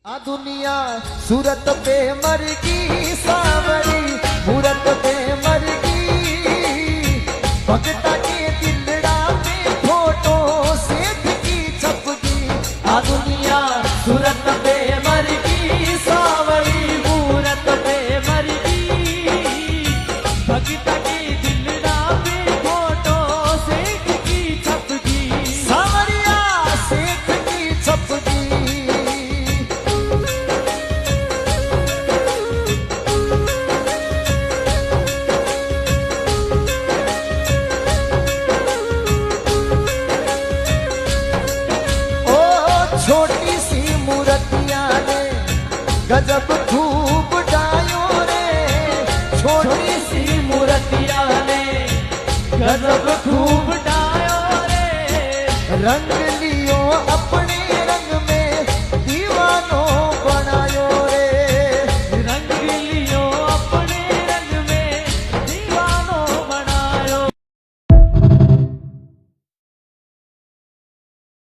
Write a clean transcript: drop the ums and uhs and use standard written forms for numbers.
आ दुनिया सूरत पे मरगी सावरी मूरत पे मरगी भगता के दिलड़ा में फोटो सेठ की छपगी। आ दुनिया सूरत पे मरगी सावरी मूरत पे मरगी भगता के दिलड़ा में फोटो सेठ की छपगी। सावरिया सेठ की छपगी। छोटी सी मूर्तियां ने गजब खूब डायो रे। छोटी सी मूर्तियां ने गजब खूब डायो रे। रंग लियो